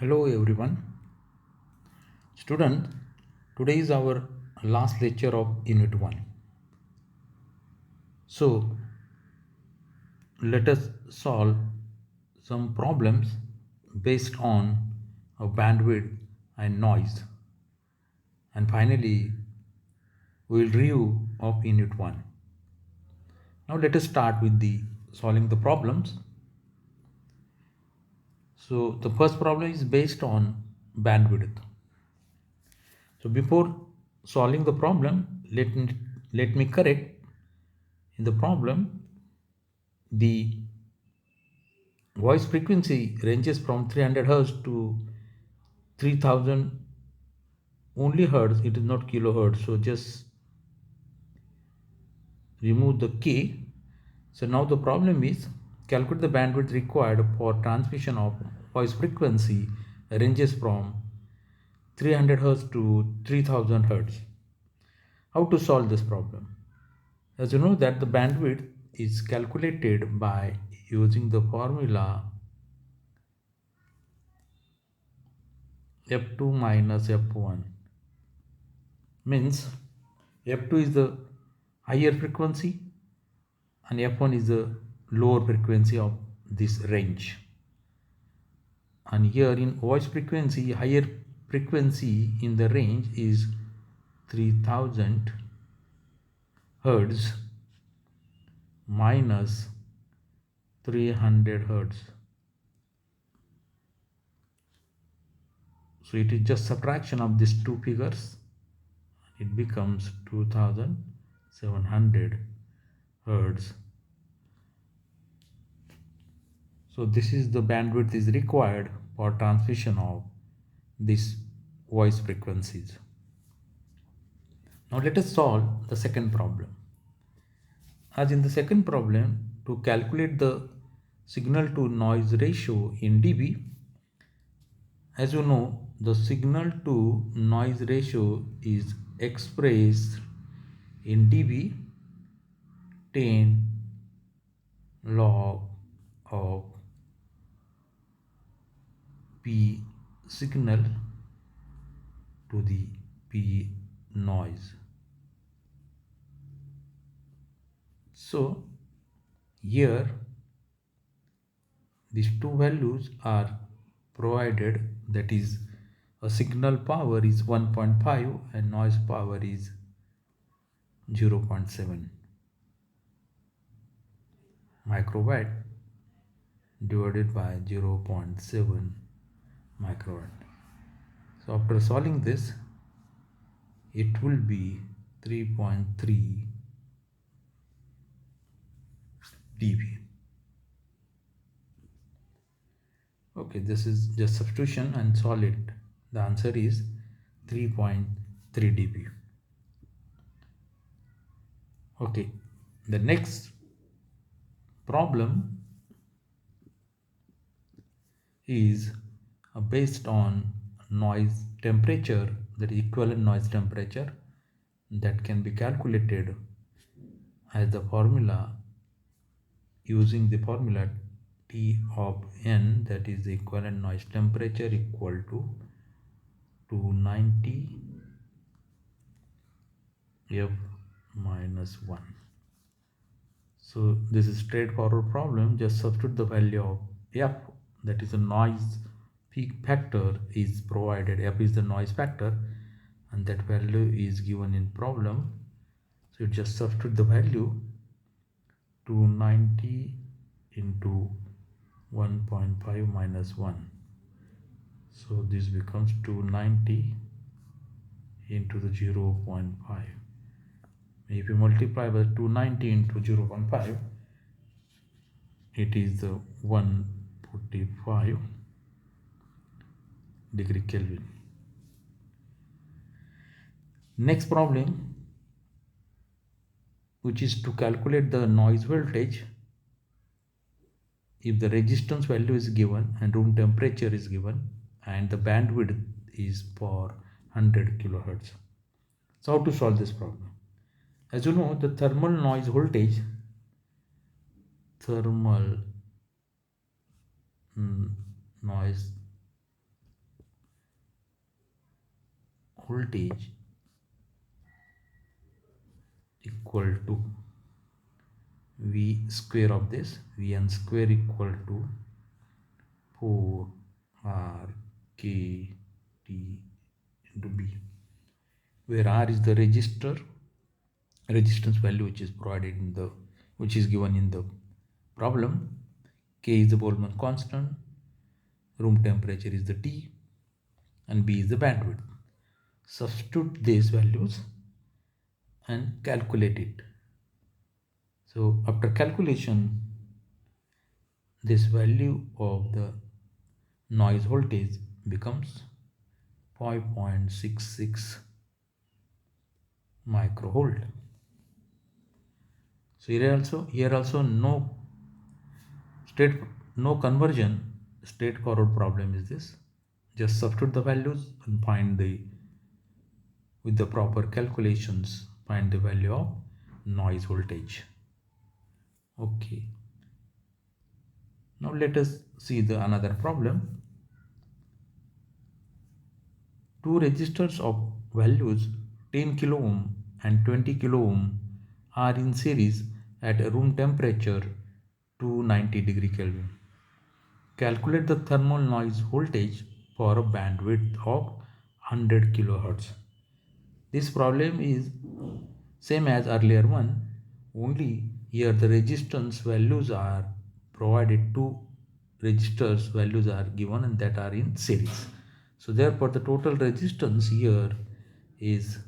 Hello everyone. Student, today is our last lecture of Unit 1. So, let us solve some problems based on bandwidth and noise. And finally, we will review of Unit 1. Now let us start with the solving the problems. So, the first problem is based on bandwidth. So, before solving the problem, let me correct in the problem. The voice frequency ranges from 300 hertz to 3000 only hertz. It is not kilohertz, so just remove the k. So now the problem is calculate the bandwidth required for transmission of voice frequency ranges from 300 hertz to 3000 hertz. How to solve this problem? As you know that the bandwidth is calculated by using the formula f2 minus f1. Means f2 is the higher frequency and f1 is the lower frequency of this range. And here in voice frequency, higher frequency in the range is 3000 hertz minus 300 hertz. So it is just subtraction of these two figures. It becomes 2700 hertz. So this is the bandwidth is required for transmission of these voice frequencies. Now let us solve the second problem. As in the second problem, to calculate the signal to noise ratio in dB, as you know, the signal to noise ratio is expressed in dB 10 log of P signal to the P noise. So here these two values are provided, that is a signal power is 1.5 and noise power is 0.7 microwatt divided by 0.7 microwatt. So after solving this, it will be 3.3 dB. Okay, this is just substitution and solve it. The answer is 3.3 dB. Okay, the next problem is based on noise temperature, that is equivalent noise temperature, that can be calculated as the formula, using the formula T of N, that is the equivalent noise temperature, equal to 290 F minus 1. So this is straightforward problem. Just substitute the value of F, that is the noise peak factor, is provided. F is the noise factor and that value is given in problem. So you just substitute the value 290 into 1.5 minus 1. So this becomes 290 into the 0.5. If you multiply by 290 into 0.5, it is 145 degree Kelvin. Next problem, which is to calculate the noise voltage if the resistance value is given and room temperature is given and the bandwidth is for 100 kilohertz. So how to solve this problem? As you know, the thermal noise voltage, noise voltage equal to V square of this, Vn square equal to 4 R K T into B, where R is the resistance value which is provided in the, which is given in the problem. K is the Boltzmann constant, room temperature is the T, and B is the bandwidth. Substitute these values and calculate it. So after calculation, this value of the noise voltage becomes 5.66 microvolt. So here also straight no conversion, straightforward problem is this. Just substitute the values and find the, with the proper calculations, find the value of noise voltage. Okay. Now let us see the another problem. Two resistors of values 10 kilo ohm and 20 kilo ohm are in series at a room temperature 290 Kelvin. Calculate the thermal noise voltage for a bandwidth of 100 kilohertz. This problem is same as earlier one, only here the resistance values are provided, two resistors values are given and that are in series. So therefore the total resistance here is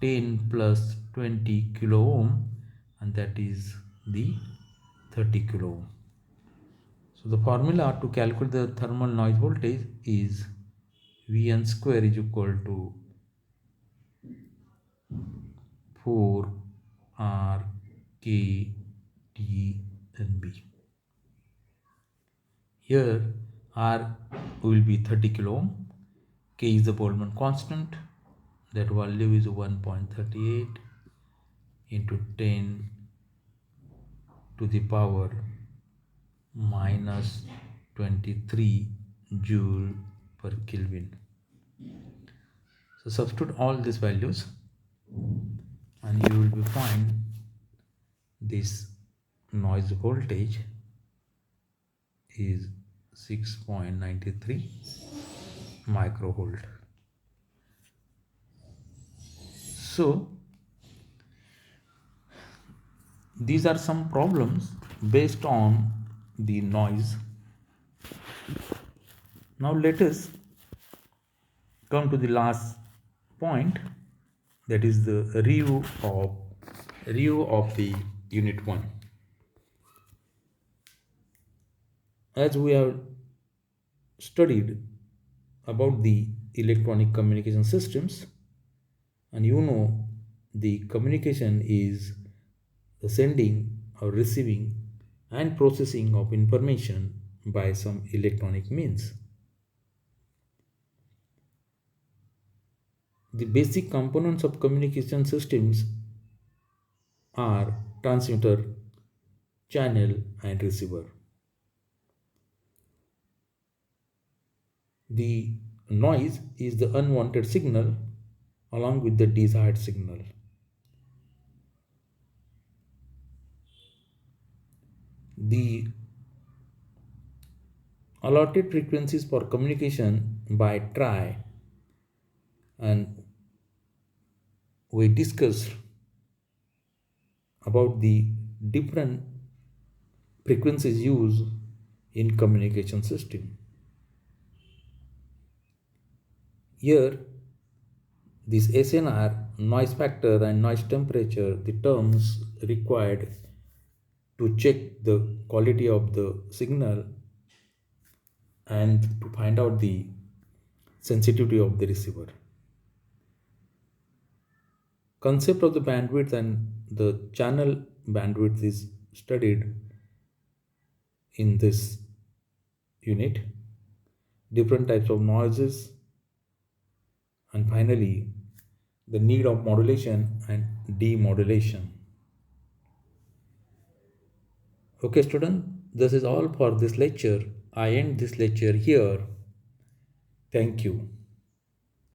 10 plus 20 kilo ohm, and that is the 30 kilo ohm. So the formula to calculate the thermal noise voltage is Vn square is equal to 4 R K T and B. Here R will be 30 kilo ohm, K is the Boltzmann constant, that value is 1.38 into 10 to the power minus 23 joule per Kelvin. So substitute all these values and you will be find this noise voltage is 6.93 microvolt. So these are some problems based on the noise. Now let us come to the last point, that is the review of the unit 1. As we have studied about the electronic communication systems, and you know the communication is the sending or receiving and processing of information by some electronic means. The basic components of communication systems are transmitter, channel, and receiver. The noise is the unwanted signal along with the desired signal. The allotted frequencies for communication by TRI, and we discussed about the different frequencies used in communication system. Here this SNR, noise factor and noise temperature, the terms required to check the quality of the signal and to find out the sensitivity of the receiver. Concept of the bandwidth and the channel bandwidth is studied in this unit. Different types of noises, and finally the need of modulation and demodulation. Okay student, this is all for this lecture. I end this lecture here. Thank you.